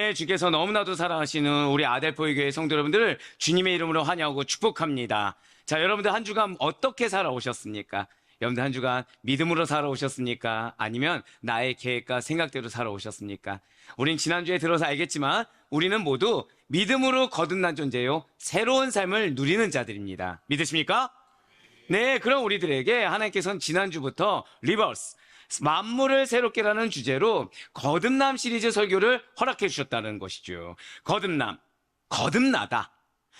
네, 주께서 너무나도 사랑하시는 우리 아델포의 교회 성도 여러분들을 주님의 이름으로 환영하고 축복합니다. 자, 여러분들 한 주간 어떻게 살아오셨습니까? 여러분들 한 주간 믿음으로 살아오셨습니까? 아니면 나의 계획과 생각대로 살아오셨습니까? 우린 지난주에 들어서 알겠지만 우리는 모두 믿음으로 거듭난 존재요, 새로운 삶을 누리는 자들입니다. 믿으십니까? 네, 그럼 우리들에게 하나님께서는 지난주부터 리버스, 만물을 새롭게라는 주제로 거듭남 시리즈 설교를 허락해 주셨다는 것이죠. 거듭나다.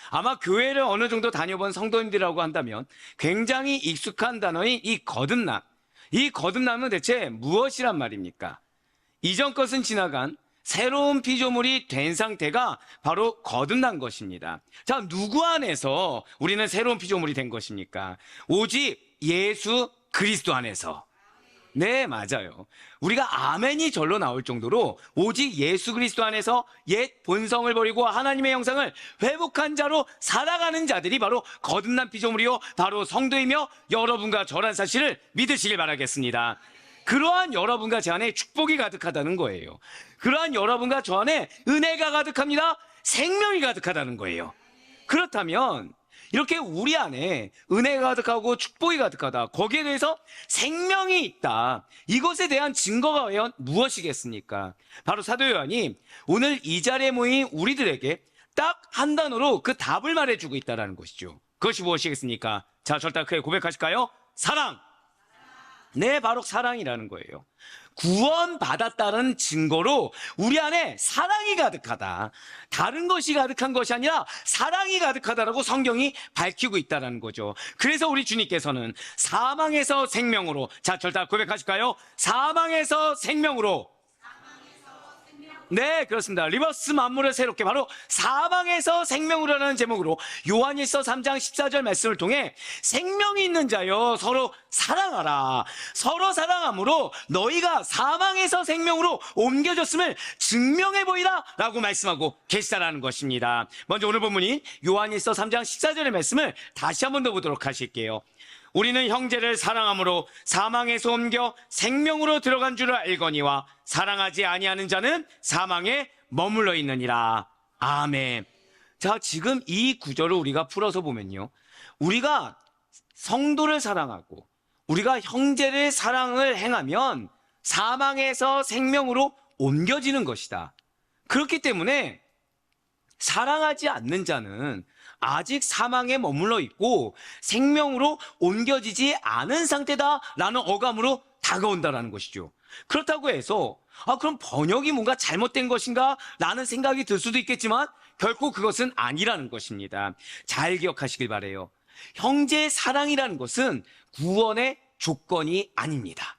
아마 교회를 어느 정도 다녀본 성도님들이라고 한다면 굉장히 익숙한 단어인 이 거듭남. 이 거듭남은 대체 무엇이란 말입니까? 이전 것은 지나간 새로운 피조물이 된 상태가 바로 거듭난 것입니다. 자, 누구 안에서 우리는 새로운 피조물이 된 것입니까? 오직 예수 그리스도 안에서. 네, 맞아요. 우리가 아멘이 절로 나올 정도로 오직 예수 그리스도 안에서 옛 본성을 버리고 하나님의 형상을 회복한 자로 살아가는 자들이 바로 거듭난 피조물이요, 바로 성도이며 여러분과 저란 사실을 믿으시길 바라겠습니다. 그러한 여러분과 제 안에 축복이 가득하다는 거예요. 그러한 여러분과 저 안에 은혜가 가득합니다. 생명이 가득하다는 거예요. 그렇다면 이렇게 우리 안에 은혜가 가득하고 축복이 가득하다, 거기에 대해서 생명이 있다, 이것에 대한 증거가 과연 무엇이겠습니까? 바로 사도 요한이 오늘 이 자리에 모인 우리들에게 딱 한 단어로 그 답을 말해주고 있다는 것이죠. 그것이 무엇이겠습니까? 자, 절단 크게 고백하실까요? 사랑! 네, 바로 사랑이라는 거예요. 구원받았다는 증거로 우리 안에 사랑이 가득하다, 다른 것이 가득한 것이 아니라 사랑이 가득하다라고 성경이 밝히고 있다는 거죠. 그래서 우리 주님께서는 사망에서 생명으로, 자, 절단 고백하실까요? 사망에서 생명으로. 네, 그렇습니다. 리버스 만물을 새롭게, 바로 사망에서 생명으로라는 제목으로 요한일서 3장 14절 말씀을 통해 생명이 있는 자여 서로 사랑하라, 서로 사랑함으로 너희가 사망에서 생명으로 옮겨졌음을 증명해 보이라 라고 말씀하고 계시다라는 것입니다. 먼저 오늘 본문인 요한일서 3장 14절의 말씀을 다시 한 번 더 보도록 하실게요. 우리는 형제를 사랑함으로 사망에서 옮겨 생명으로 들어간 줄을 알거니와 사랑하지 아니하는 자는 사망에 머물러 있느니라. 아멘. 자, 지금 이 구절을 우리가 풀어서 보면요, 우리가 성도를 사랑하고 우리가 형제를 사랑을 행하면 사망에서 생명으로 옮겨지는 것이다. 그렇기 때문에 사랑하지 않는 자는 아직 사망에 머물러 있고 생명으로 옮겨지지 않은 상태다라는 어감으로 다가온다라는 것이죠. 그렇다고 해서 그럼 번역이 뭔가 잘못된 것인가 라는 생각이 들 수도 있겠지만 결코 그것은 아니라는 것입니다. 잘 기억하시길 바라요. 형제 사랑이라는 것은 구원의 조건이 아닙니다.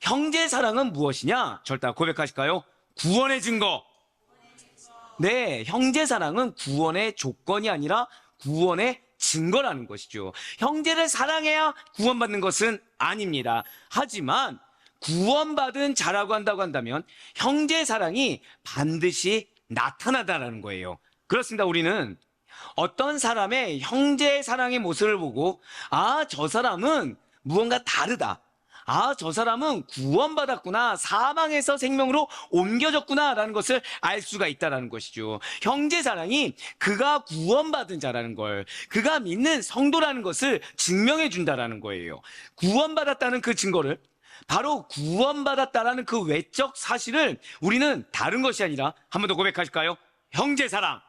형제 사랑은 무엇이냐? 절대 고백하실까요? 구원의 증거. 네, 형제 사랑은 구원의 조건이 아니라 구원의 증거라는 것이죠. 형제를 사랑해야 구원받는 것은 아닙니다. 하지만 구원받은 자라고 한다면 형제 사랑이 반드시 나타나다라는 거예요. 그렇습니다. 우리는 어떤 사람의 형제 사랑의 모습을 보고 저 사람은 무언가 다르다, 저 사람은 구원받았구나, 사망에서 생명으로 옮겨졌구나 라는 것을 알 수가 있다는 것이죠. 형제 사랑이 그가 구원받은 자라는 걸, 그가 믿는 성도라는 것을 증명해 준다는 거예요. 구원받았다는 그 증거를, 바로 구원받았다라는 그 외적 사실을 우리는 다른 것이 아니라, 한 번 더 고백하실까요? 형제 사랑.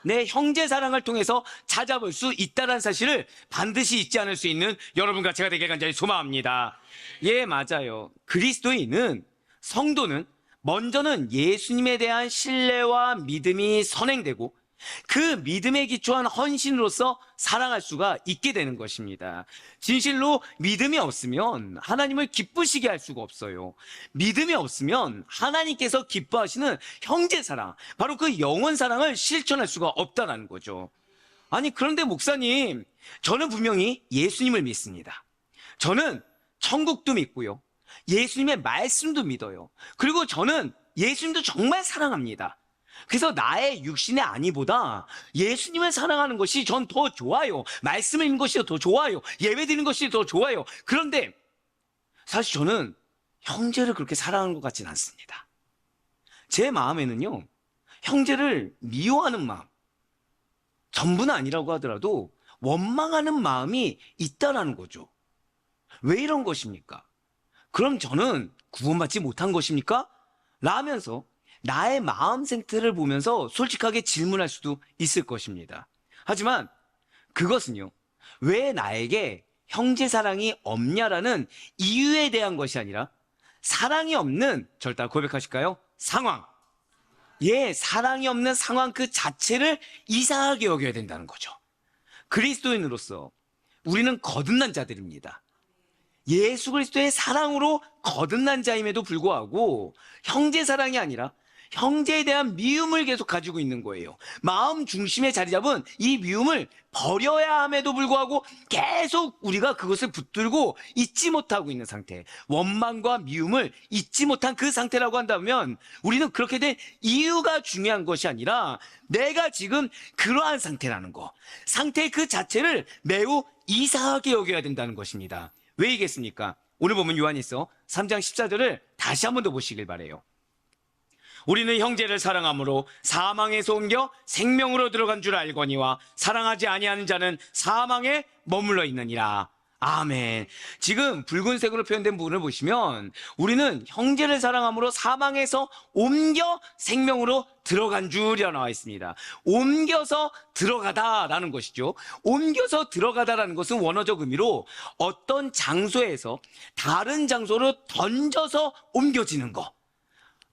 내 형제 사랑을 통해서 찾아볼 수 있다는 사실을 반드시 잊지 않을 수 있는 여러분과 제가 되길 간절히 소망합니다. 예, 맞아요. 그리스도인은, 성도는 먼저는 예수님에 대한 신뢰와 믿음이 선행되고 그 믿음에 기초한 헌신으로서 사랑할 수가 있게 되는 것입니다. 진실로 믿음이 없으면 하나님을 기쁘시게 할 수가 없어요. 믿음이 없으면 하나님께서 기뻐하시는 형제 사랑, 바로 그 영원 사랑을 실천할 수가 없다는 거죠. 아니, 그런데 목사님, 저는 분명히 예수님을 믿습니다. 저는 천국도 믿고요, 예수님의 말씀도 믿어요. 그리고 저는 예수님도 정말 사랑합니다. 그래서 나의 육신의 안위보다 예수님을 사랑하는 것이 전 더 좋아요. 말씀을 읽는 것이 더 좋아요. 예배 드리는 것이 더 좋아요. 그런데 사실 저는 형제를 그렇게 사랑하는 것 같지는 않습니다. 제 마음에는요, 형제를 미워하는 마음, 전부는 아니라고 하더라도 원망하는 마음이 있다라는 거죠. 왜 이런 것입니까? 그럼 저는 구원받지 못한 것입니까? 라면서 나의 마음 상태를 보면서 솔직하게 질문할 수도 있을 것입니다. 하지만 그것은요, 왜 나에게 형제 사랑이 없냐라는 이유에 대한 것이 아니라 사랑이 없는, 저를 따라 고백하실까요? 상황. 예, 사랑이 없는 상황 그 자체를 이상하게 여겨야 된다는 거죠. 그리스도인으로서 우리는 거듭난 자들입니다. 예수 그리스도의 사랑으로 거듭난 자임에도 불구하고 형제 사랑이 아니라 형제에 대한 미움을 계속 가지고 있는 거예요. 마음 중심에 자리 잡은 이 미움을 버려야 함에도 불구하고 계속 우리가 그것을 붙들고 잊지 못하고 있는 상태, 원망과 미움을 잊지 못한 그 상태라고 한다면 우리는 그렇게 된 이유가 중요한 것이 아니라 내가 지금 그러한 상태라는 거, 상태 그 자체를 매우 이상하게 여겨야 된다는 것입니다. 왜이겠습니까? 오늘 보면 요한일서 3장 14절을 다시 한 번 더 보시길 바라요. 우리는 형제를 사랑함으로 사망에서 옮겨 생명으로 들어간 줄 알거니와 사랑하지 아니하는 자는 사망에 머물러 있느니라. 아멘. 지금 붉은색으로 표현된 부분을 보시면 우리는 형제를 사랑함으로 사망에서 옮겨 생명으로 들어간 줄이라 나와 있습니다. 옮겨서 들어가다라는 것이죠. 옮겨서 들어가다라는 것은 원어적 의미로 어떤 장소에서 다른 장소로 던져서 옮겨지는 것,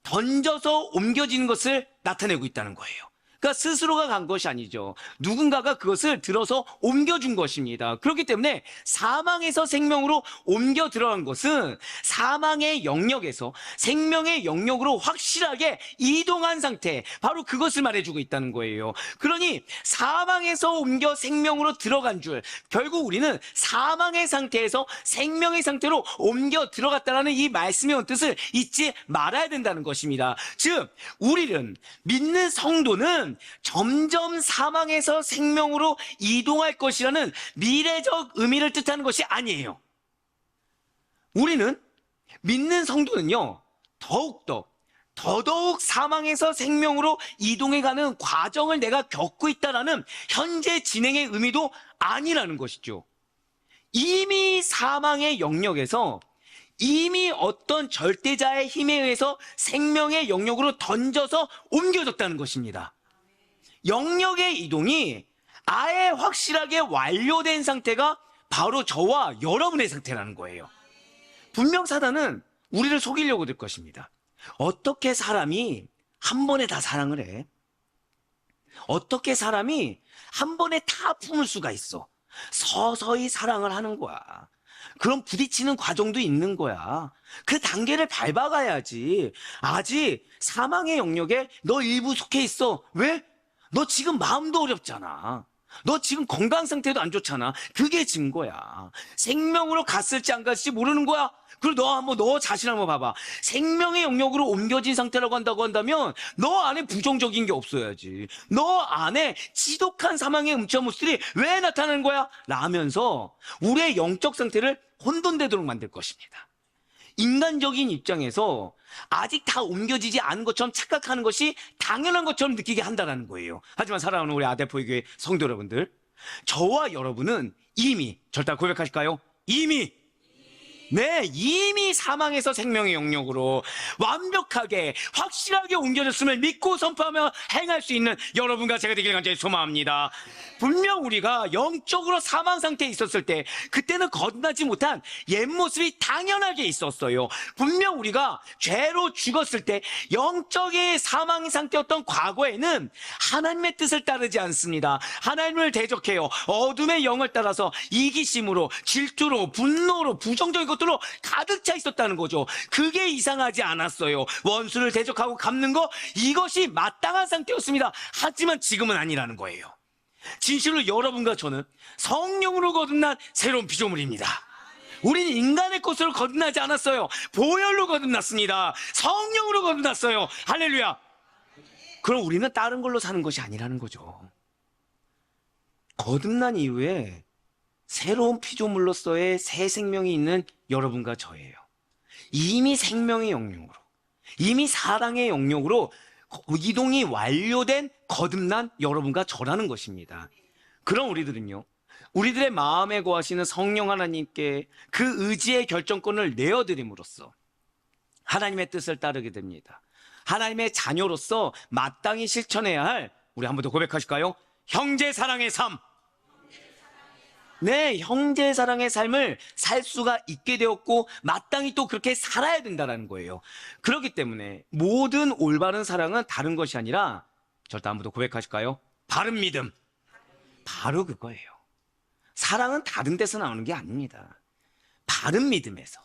던져서 옮겨지는 것을 나타내고 있다는 거예요. 그러니까 스스로가 간 것이 아니죠. 누군가가 그것을 들어서 옮겨준 것입니다. 그렇기 때문에 사망에서 생명으로 옮겨 들어간 것은 사망의 영역에서 생명의 영역으로 확실하게 이동한 상태, 바로 그것을 말해주고 있다는 거예요. 그러니 사망에서 옮겨 생명으로 들어간 줄, 결국 우리는 사망의 상태에서 생명의 상태로 옮겨 들어갔다는 이 말씀의 뜻을 잊지 말아야 된다는 것입니다. 즉 우리는, 믿는 성도는 점점 사망에서 생명으로 이동할 것이라는 미래적 의미를 뜻하는 것이 아니에요. 우리는, 믿는 성도는요, 더더욱 사망에서 생명으로 이동해가는 과정을 내가 겪고 있다라는 현재 진행의 의미도 아니라는 것이죠. 이미 사망의 영역에서 이미 어떤 절대자의 힘에 의해서 생명의 영역으로 던져서 옮겨졌다는 것입니다. 영역의 이동이 아예 확실하게 완료된 상태가 바로 저와 여러분의 상태라는 거예요. 분명 사단은 우리를 속이려고 들 것입니다. 어떻게 사람이 한 번에 다 사랑을 해? 어떻게 사람이 한 번에 다 품을 수가 있어? 서서히 사랑을 하는 거야. 그럼 부딪히는 과정도 있는 거야. 그 단계를 밟아가야지. 아직 사망의 영역에 너 일부 속해 있어. 왜? 너 지금 마음도 어렵잖아. 너 지금 건강 상태도 안 좋잖아. 그게 증거야. 생명으로 갔을지 안 갔을지 모르는 거야. 그리고 너 자신 한번 봐봐. 생명의 영역으로 옮겨진 상태라고 한다고 한다면 너 안에 부정적인 게 없어야지. 너 안에 지독한 사망의 음침한 모습들이 왜 나타나는 거야? 라면서 우리의 영적 상태를 혼돈되도록 만들 것입니다. 인간적인 입장에서 아직 다 옮겨지지 않은 것처럼 착각하는 것이 당연한 것처럼 느끼게 한다는 거예요. 하지만 사랑하는 우리 아델포교회 성도 여러분들, 저와 여러분은 이미, 절대 고백하실까요? 이미 사망에서 생명의 영역으로 완벽하게 확실하게 옮겨졌음을 믿고 선포하며 행할 수 있는 여러분과 제가 되기를 간절히 소망합니다. 분명 우리가 영적으로 사망 상태에 있었을 때 그때는 거듭나지 못한 옛 모습이 당연하게 있었어요. 분명 우리가 죄로 죽었을 때 영적인 사망 상태였던 과거에는 하나님의 뜻을 따르지 않습니다. 하나님을 대적해요. 어둠의 영을 따라서 이기심으로, 질투로, 분노로, 부정적인 것들로 가득 차 있었다는 거죠. 그게 이상하지 않았어요. 원수를 대적하고 갚는 거, 이것이 마땅한 상태였습니다. 하지만 지금은 아니라는 거예요. 진실로 여러분과 저는 성령으로 거듭난 새로운 피조물입니다. 우리는 인간의 것으로 거듭나지 않았어요. 보혈로 거듭났습니다. 성령으로 거듭났어요. 할렐루야. 그럼 우리는 다른 걸로 사는 것이 아니라는 거죠. 거듭난 이후에 새로운 피조물로서의 새 생명이 있는 여러분과 저예요. 이미 생명의 영역으로, 이미 사랑의 영역으로 이동이 완료된 거듭난 여러분과 저라는 것입니다. 그럼 우리들은요, 우리들의 마음에 거하시는 성령 하나님께 그 의지의 결정권을 내어드림으로써 하나님의 뜻을 따르게 됩니다. 하나님의 자녀로서 마땅히 실천해야 할, 우리 한 번 더 고백하실까요? 형제 사랑의 삶. 네, 형제 사랑의 삶을 살 수가 있게 되었고 마땅히 또 그렇게 살아야 된다는 거예요. 그렇기 때문에 모든 올바른 사랑은 다른 것이 아니라, 절대 한 번 더 고백하실까요? 바른 믿음. 바로 그거예요. 사랑은 다른 데서 나오는 게 아닙니다. 바른 믿음에서,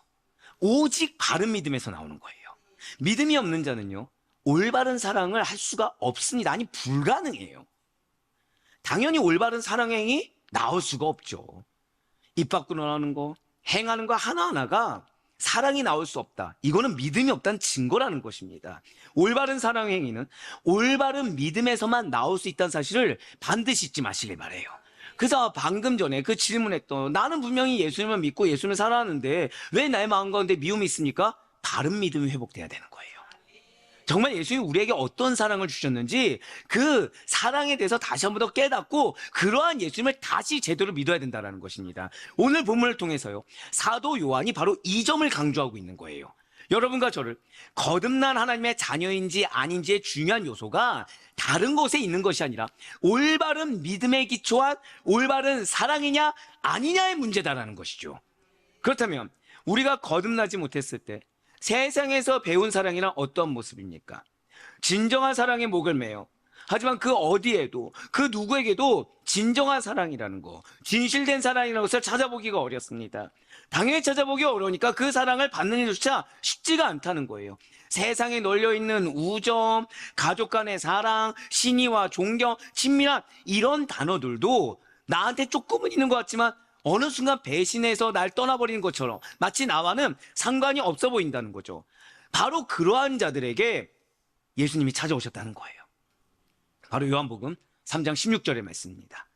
오직 바른 믿음에서 나오는 거예요. 믿음이 없는 자는요, 올바른 사랑을 할 수가 없습니다. 아니, 불가능해요. 당연히 올바른 사랑 행위 나올 수가 없죠. 입 밖으로 나오는 거, 행하는 거 하나하나가 사랑이 나올 수 없다. 이거는 믿음이 없다는 증거라는 것입니다. 올바른 사랑 행위는 올바른 믿음에서만 나올 수 있다는 사실을 반드시 잊지 마시길 바래요. 그래서 방금 전에 그 질문했던, 나는 분명히 예수님을 믿고 예수님을 사랑하는데 왜 나의 마음 가운데 미움이 있습니까? 바른 믿음이 회복돼야 되는 거예요. 정말 예수님이 우리에게 어떤 사랑을 주셨는지 그 사랑에 대해서 다시 한 번 더 깨닫고 그러한 예수님을 다시 제대로 믿어야 된다는 것입니다. 오늘 본문을 통해서요, 사도 요한이 바로 이 점을 강조하고 있는 거예요. 여러분과 저를 거듭난 하나님의 자녀인지 아닌지의 중요한 요소가 다른 곳에 있는 것이 아니라 올바른 믿음에 기초한 올바른 사랑이냐 아니냐의 문제다라는 것이죠. 그렇다면 우리가 거듭나지 못했을 때 세상에서 배운 사랑이란 어떤 모습입니까? 진정한 사랑의 목을 매요. 하지만 그 어디에도, 그 누구에게도 진정한 사랑이라는 거, 진실된 사랑이라는 것을 찾아보기가 어렵습니다. 당연히 찾아보기 어려우니까 그 사랑을 받는 일조차 쉽지가 않다는 거예요. 세상에 널려있는 우정, 가족 간의 사랑, 신의와 존경, 친밀한 이런 단어들도 나한테 조금은 있는 것 같지만 어느 순간 배신해서 날 떠나버리는 것처럼 마치 나와는 상관이 없어 보인다는 거죠. 바로 그러한 자들에게 예수님이 찾아오셨다는 거예요. 바로 요한복음 3장 16절의 말씀입니다.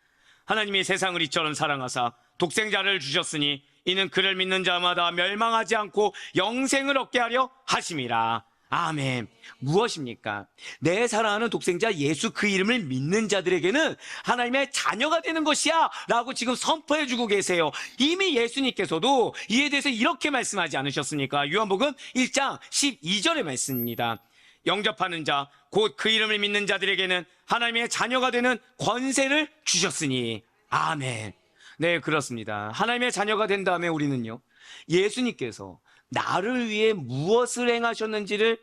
하나님이 세상을 이처럼 사랑하사 독생자를 주셨으니 이는 그를 믿는 자마다 멸망하지 않고 영생을 얻게 하려 하심이라. 아멘. 무엇입니까? 내 사랑하는 독생자 예수 그 이름을 믿는 자들에게는 하나님의 자녀가 되는 것이야 라고 지금 선포해 주고 계세요. 이미 예수님께서도 이에 대해서 이렇게 말씀하지 않으셨습니까? 요한복음 1장 12절의 말씀입니다. 영접하는 자, 곧 그 이름을 믿는 자들에게는 하나님의 자녀가 되는 권세를 주셨으니. 아멘. 네, 그렇습니다. 하나님의 자녀가 된 다음에 우리는요, 예수님께서 나를 위해 무엇을 행하셨는지를,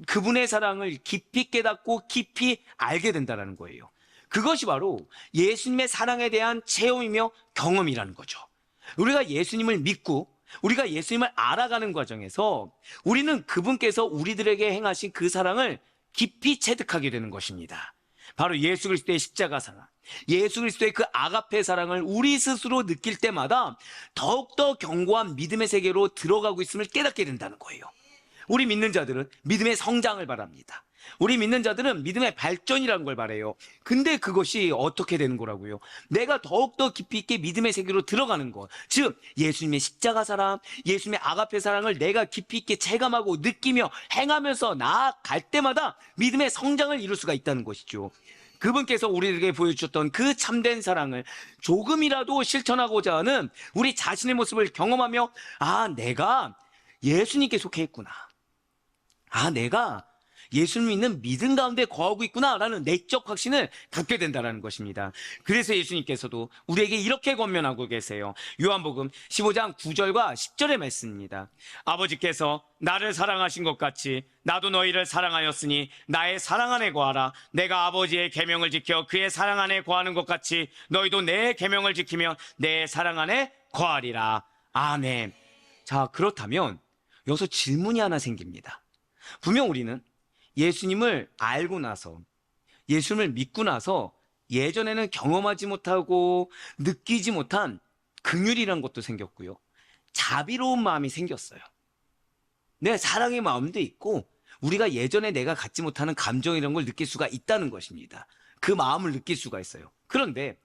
그분의 사랑을 깊이 깨닫고 깊이 알게 된다는 거예요. 그것이 바로 예수님의 사랑에 대한 체험이며 경험이라는 거죠. 우리가 예수님을 믿고 우리가 예수님을 알아가는 과정에서 우리는 그분께서 우리들에게 행하신 그 사랑을 깊이 체득하게 되는 것입니다. 바로 예수 그리스도의 십자가 사랑, 예수 그리스도의 그 아가페 사랑을 우리 스스로 느낄 때마다 더욱더 견고한 믿음의 세계로 들어가고 있음을 깨닫게 된다는 거예요. 우리 믿는 자들은 믿음의 성장을 바랍니다. 우리 믿는 자들은 믿음의 발전이라는 걸 바라요. 근데 그것이 어떻게 되는 거라고요? 내가 더욱더 깊이 있게 믿음의 세계로 들어가는 것, 즉 예수님의 십자가 사랑, 예수님의 아가페 사랑을 내가 깊이 있게 체감하고 느끼며 행하면서 나아갈 때마다 믿음의 성장을 이룰 수가 있다는 것이죠. 그분께서 우리에게 보여주셨던 그 참된 사랑을 조금이라도 실천하고자 하는 우리 자신의 모습을 경험하며, 아, 내가 예수님께 속해 있구나, 아, 내가 예수를 믿는 믿음 가운데 거하고 있구나라는 내적 확신을 갖게 된다는 것입니다. 그래서 예수님께서도 우리에게 이렇게 권면하고 계세요. 요한복음 15장 9절과 10절의 말씀입니다. 아버지께서 나를 사랑하신 것 같이 나도 너희를 사랑하였으니 나의 사랑 안에 거하라. 내가 아버지의 계명을 지켜 그의 사랑 안에 거하는 것 같이 너희도 내 계명을 지키면 내 사랑 안에 거하리라. 아멘. 자, 그렇다면 여기서 질문이 하나 생깁니다. 분명 우리는 예수님을 알고 나서, 예수님을 믿고 나서 예전에는 경험하지 못하고 느끼지 못한 긍휼이라는 것도 생겼고요, 자비로운 마음이 생겼어요. 내 사랑의 마음도 있고 우리가 예전에 내가 갖지 못하는 감정이라는 걸 느낄 수가 있다는 것입니다. 그 마음을 느낄 수가 있어요. 그런데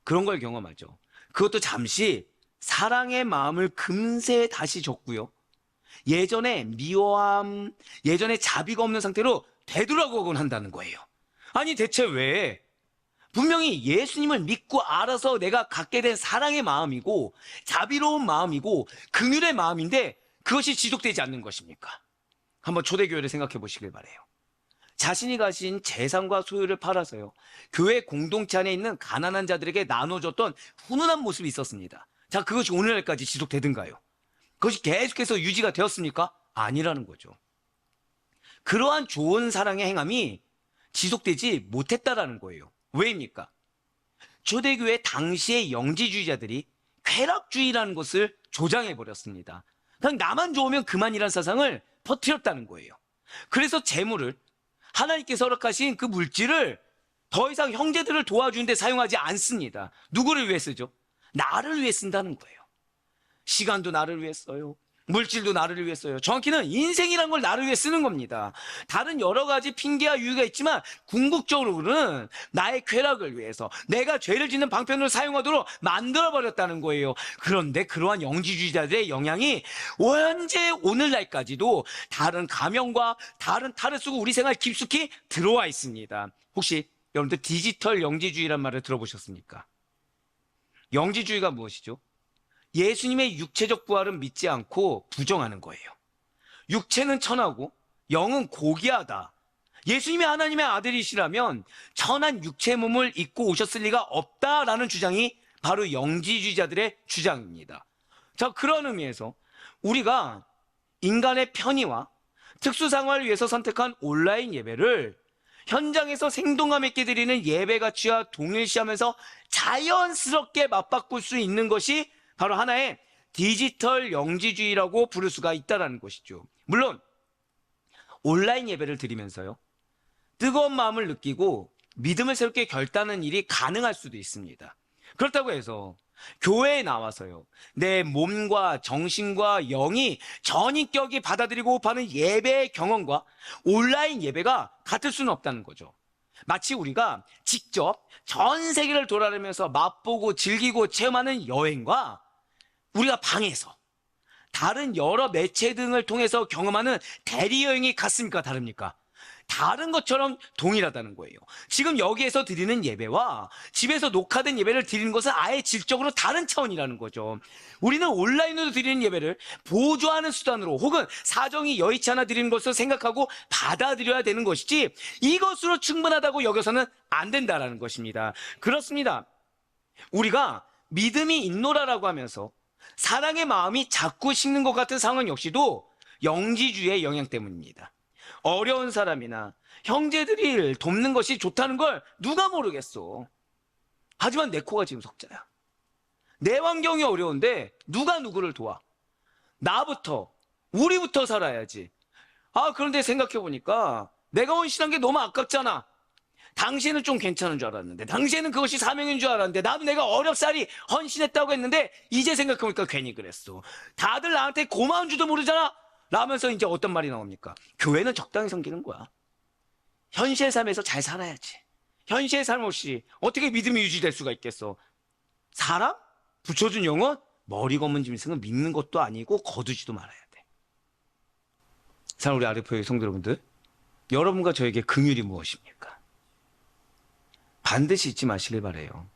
그런 걸 경험하죠. 그것도 잠시 사랑의 마음을 금세 다시 줬고요, 예전에 미워함, 예전에 자비가 없는 상태로 되돌아가곤 한다는 거예요. 아니 대체 왜? 분명히 예수님을 믿고 알아서 내가 갖게 된 사랑의 마음이고 자비로운 마음이고 긍휼의 마음인데 그것이 지속되지 않는 것입니까? 한번 초대교회를 생각해 보시길 바라요. 자신이 가진 재산과 소유를 팔아서요, 교회 공동체 안에 있는 가난한 자들에게 나눠줬던 훈훈한 모습이 있었습니다. 자, 그것이 오늘날까지 지속되든가요? 그것이 계속해서 유지가 되었습니까? 아니라는 거죠. 그러한 좋은 사랑의 행함이 지속되지 못했다라는 거예요. 왜입니까? 초대교회 당시의 영지주의자들이 쾌락주의라는 것을 조장해버렸습니다. 그냥 나만 좋으면 그만이라는 사상을 퍼뜨렸다는 거예요. 그래서 재물을, 하나님께서 허락하신 그 물질을 더 이상 형제들을 도와주는데 사용하지 않습니다. 누구를 위해 쓰죠? 나를 위해 쓴다는 거예요. 시간도 나를 위해 써요. 물질도 나를 위해 써요. 정확히는 인생이란 걸 나를 위해 쓰는 겁니다. 다른 여러 가지 핑계와 유의가 있지만 궁극적으로는 나의 쾌락을 위해서 내가 죄를 짓는 방편으로 사용하도록 만들어버렸다는 거예요. 그런데 그러한 영지주의자들의 영향이 현재 오늘날까지도 다른 가명과 다른 탈을 쓰고 우리 생활 깊숙이 들어와 있습니다. 혹시 여러분들 디지털 영지주의란 말을 들어보셨습니까? 영지주의가 무엇이죠? 예수님의 육체적 부활은 믿지 않고 부정하는 거예요. 육체는 천하고 영은 고귀하다. 예수님이 하나님의 아들이시라면 천한 육체 몸을 입고 오셨을 리가 없다라는 주장이 바로 영지주의자들의 주장입니다. 자, 그런 의미에서 우리가 인간의 편의와 특수 상황을 위해서 선택한 온라인 예배를 현장에서 생동감 있게 드리는 예배 가치와 동일시하면서 자연스럽게 맞바꿀 수 있는 것이 바로 하나의 디지털 영지주의라고 부를 수가 있다는 것이죠. 물론 온라인 예배를 드리면서요, 뜨거운 마음을 느끼고 믿음을 새롭게 결단하는 일이 가능할 수도 있습니다. 그렇다고 해서 교회에 나와서요, 내 몸과 정신과 영이 전인격이 받아들이고 호흡하는 예배의 경험과 온라인 예배가 같을 수는 없다는 거죠. 마치 우리가 직접 전 세계를 돌아다니면서 맛보고 즐기고 체험하는 여행과 우리가 방에서 다른 여러 매체 등을 통해서 경험하는 대리여행이 같습니까? 다릅니까? 다른 것처럼 동일하다는 거예요. 지금 여기에서 드리는 예배와 집에서 녹화된 예배를 드리는 것은 아예 질적으로 다른 차원이라는 거죠. 우리는 온라인으로 드리는 예배를 보조하는 수단으로 혹은 사정이 여의치 않아 드리는 것으로 생각하고 받아들여야 되는 것이지 이것으로 충분하다고 여겨서는 안 된다는 것입니다. 그렇습니다. 우리가 믿음이 있노라라고 하면서 사랑의 마음이 자꾸 식는 것 같은 상황 역시도 영지주의의 영향 때문입니다. 어려운 사람이나 형제들이 돕는 것이 좋다는 걸 누가 모르겠어. 하지만 내 코가 지금 석자야. 내 환경이 어려운데 누가 누구를 도와? 나부터, 우리부터 살아야지. 그런데 생각해보니까 내가 헌신한 게 너무 아깝잖아. 당시에는 좀 괜찮은 줄 알았는데, 당시에는 그것이 사명인 줄 알았는데, 나도 내가 어렵사리 헌신했다고 했는데 이제 생각해보니까 괜히 그랬어. 다들 나한테 고마운 줄도 모르잖아 라면서 이제 어떤 말이 나옵니까? 교회는 적당히 섬기는 거야. 현실 삶에서 잘 살아야지. 현실 삶 없이 어떻게 믿음이 유지될 수가 있겠어? 사람? 붙여준 영혼? 머리 검은 짐승은 믿는 것도 아니고 거두지도 말아야 돼. 사랑 우리 아르포의 성도 여러분들, 여러분과 저에게 긍휼이 무엇입니까? 반드시 잊지 마시길 바라요.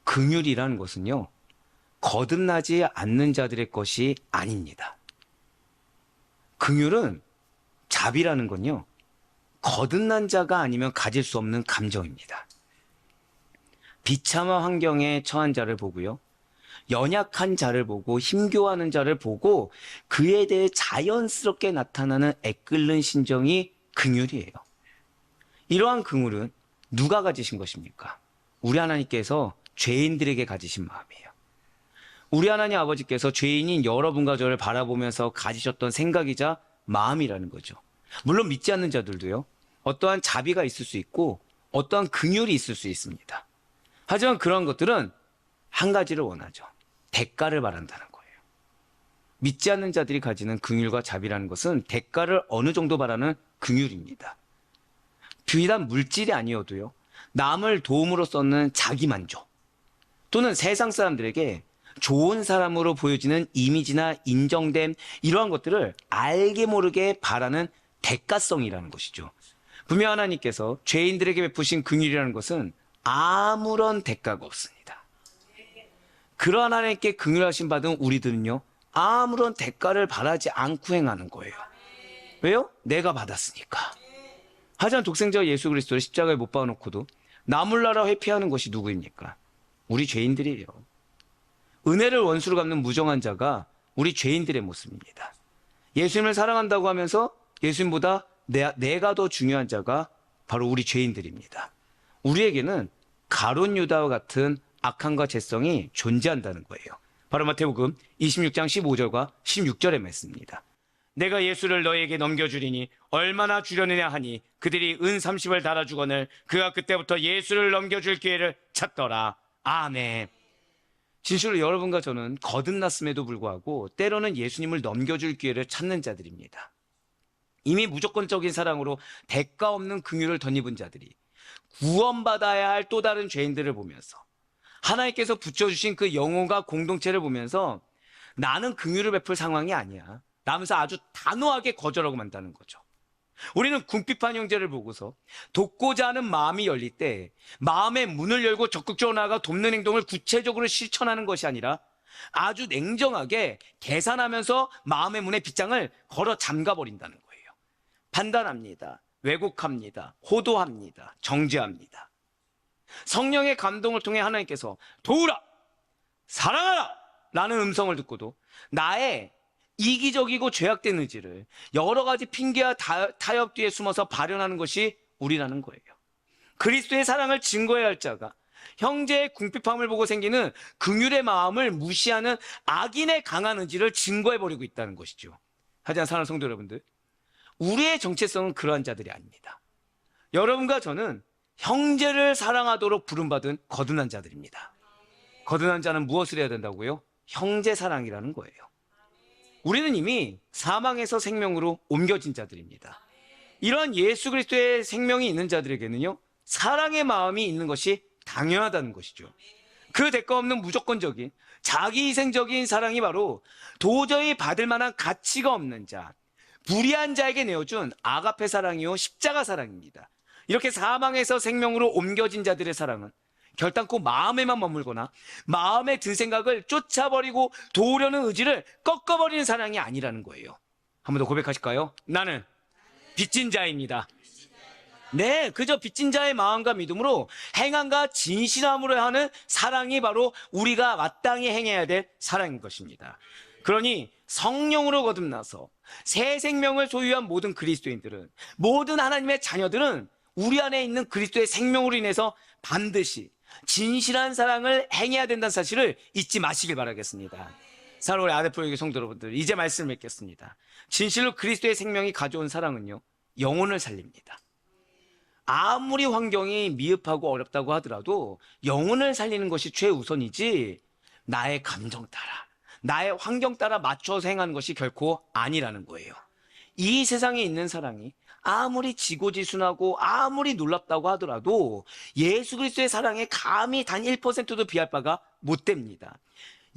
긍휼이라는 것은요, 거듭나지 않는 자들의 것이 아닙니다. 긍휼은, 자비라는 건요, 거듭난 자가 아니면 가질 수 없는 감정입니다. 비참한 환경에 처한 자를 보고요, 연약한 자를 보고 힘겨워하는 자를 보고 그에 대해 자연스럽게 나타나는 애끓는 심정이 긍휼이에요. 이러한 긍휼은 누가 가지신 것입니까? 우리 하나님께서 죄인들에게 가지신 마음이에요. 우리 하나님 아버지께서 죄인인 여러분과 저를 바라보면서 가지셨던 생각이자 마음이라는 거죠. 물론 믿지 않는 자들도요, 어떠한 자비가 있을 수 있고 어떠한 긍휼이 있을 수 있습니다. 하지만 그런 것들은 한 가지를 원하죠. 대가를 바란다는 거예요. 믿지 않는 자들이 가지는 긍휼과 자비라는 것은 대가를 어느 정도 바라는 긍휼입니다. 비단 물질이 아니어도요, 남을 도움으로 썼는 자기만족, 또는 세상 사람들에게 좋은 사람으로 보여지는 이미지나 인정됨, 이러한 것들을 알게 모르게 바라는 대가성이라는 것이죠. 분명 하나님께서 죄인들에게 베푸신 긍휼이라는 것은 아무런 대가가 없습니다. 그러한 하나님께 긍휼하심 받은 우리들은요, 아무런 대가를 바라지 않고 행하는 거예요. 왜요? 내가 받았으니까. 하지만 독생자 예수 그리스도를 십자가에 못 박아놓고도 나몰라라 회피하는 것이 누구입니까? 우리 죄인들이에요. 은혜를 원수로 갚는 무정한 자가 우리 죄인들의 모습입니다. 예수님을 사랑한다고 하면서 예수님보다 내가 더 중요한 자가 바로 우리 죄인들입니다. 우리에게는 가룟 유다와 같은 악함과 죄성이 존재한다는 거예요. 바로 마태복음 26장 15절과 16절의 말씀입니다. 내가 예수를 너에게 넘겨주리니 얼마나 주려느냐 하니 그들이 은 30을 달아주거늘 그가 그때부터 예수를 넘겨줄 기회를 찾더라. 아멘. 진실로 여러분과 저는 거듭났음에도 불구하고 때로는 예수님을 넘겨줄 기회를 찾는 자들입니다. 이미 무조건적인 사랑으로 대가 없는 긍휼을 덧입은 자들이 구원받아야 할 또 다른 죄인들을 보면서 하나님께서 붙여주신 그 영혼과 공동체를 보면서 나는 긍휼을 베풀 상황이 아니야 라면서 아주 단호하게 거절하고 만다는 거죠. 우리는 궁핍한 형제를 보고서 돕고자 하는 마음이 열릴 때 마음의 문을 열고 적극적으로 나아가 돕는 행동을 구체적으로 실천하는 것이 아니라 아주 냉정하게 계산하면서 마음의 문의 빗장을 걸어 잠가버린다는 거예요. 판단합니다. 왜곡합니다. 호도합니다. 정죄합니다. 성령의 감동을 통해 하나님께서 도우라! 사랑하라! 라는 음성을 듣고도 나의 이기적이고 죄악된 의지를 여러 가지 핑계와 타협 뒤에 숨어서 발현하는 것이 우리라는 거예요. 그리스도의 사랑을 증거해야 할 자가 형제의 궁핍함을 보고 생기는 긍휼의 마음을 무시하는 악인의 강한 의지를 증거해버리고 있다는 것이죠. 하지만 사랑하는 성도 여러분들, 우리의 정체성은 그러한 자들이 아닙니다. 여러분과 저는 형제를 사랑하도록 부름받은 거듭난 자들입니다. 거듭난 자는 무엇을 해야 된다고요? 형제 사랑이라는 거예요. 우리는 이미 사망에서 생명으로 옮겨진 자들입니다. 이러한 예수 그리스도의 생명이 있는 자들에게는요, 사랑의 마음이 있는 것이 당연하다는 것이죠. 그 대가 없는 무조건적인 자기희생적인 사랑이 바로 도저히 받을 만한 가치가 없는 자, 불의한 자에게 내어준 아가페 사랑이요 십자가 사랑입니다. 이렇게 사망에서 생명으로 옮겨진 자들의 사랑은 결단코 마음에만 머물거나 마음에 든 생각을 쫓아버리고 도우려는 의지를 꺾어버리는 사랑이 아니라는 거예요. 한 번 더 고백하실까요? 나는 빚진 자입니다. 네, 그저 빚진 자의 마음과 믿음으로 행함과 진실함으로 하는 사랑이 바로 우리가 마땅히 행해야 될 사랑인 것입니다. 그러니 성령으로 거듭나서 새 생명을 소유한 모든 그리스도인들은, 모든 하나님의 자녀들은 우리 안에 있는 그리스도의 생명으로 인해서 반드시 진실한 사랑을 행해야 된다는 사실을 잊지 마시길 바라겠습니다. 사랑하는 우리 아데프로의 성도 여러분들, 이제 말씀을 맺겠습니다. 진실로 그리스도의 생명이 가져온 사랑은요, 영혼을 살립니다. 아무리 환경이 미흡하고 어렵다고 하더라도 영혼을 살리는 것이 최우선이지 나의 감정 따라, 나의 환경 따라 맞춰서 행하는 것이 결코 아니라는 거예요. 이 세상에 있는 사랑이 아무리 지고지순하고 아무리 놀랍다고 하더라도 예수 그리스도의 사랑에 감히 단 1%도 비할 바가 못 됩니다.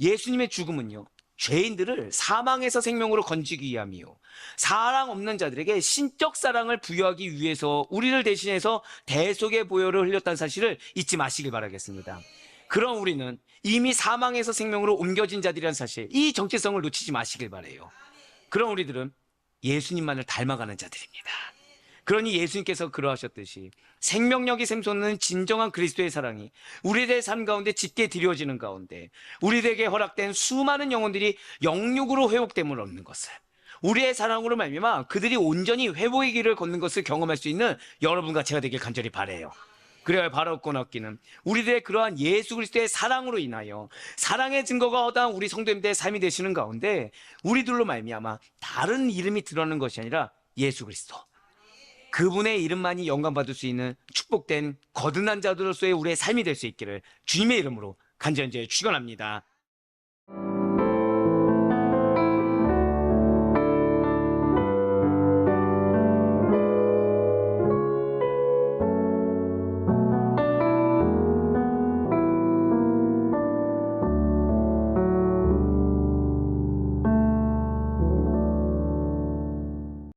예수님의 죽음은요, 죄인들을 사망에서 생명으로 건지기 위함이요, 사랑 없는 자들에게 신적 사랑을 부여하기 위해서 우리를 대신해서 대속의 보혈을 흘렸다는 사실을 잊지 마시길 바라겠습니다. 그럼 우리는 이미 사망에서 생명으로 옮겨진 자들이라는 사실, 이 정체성을 놓치지 마시길 바라요. 그럼 우리들은 예수님만을 닮아가는 자들입니다. 그러니 예수님께서 그러하셨듯이 생명력이 샘솟는 진정한 그리스도의 사랑이 우리들의 삶 가운데 짙게 드려지는 가운데 우리들에게 허락된 수많은 영혼들이 영육으로 회복됨을 얻는 것을, 우리의 사랑으로 말미암아 그들이 온전히 회복의 길을 걷는 것을 경험할 수 있는 여러분과 제가 되길 간절히 바라요. 그래야 바로 얻고 얻기는 우리들의 그러한 예수 그리스도의 사랑으로 인하여 사랑의 증거가 허다한 우리 성도님들의 삶이 되시는 가운데 우리들로 말미암아 다른 이름이 드러나는 것이 아니라 예수 그리스도, 그분의 이름만이 영광받을 수 있는 축복된 거듭난 자들로서의 우리의 삶이 될 수 있기를 주님의 이름으로 간절히 축원합니다.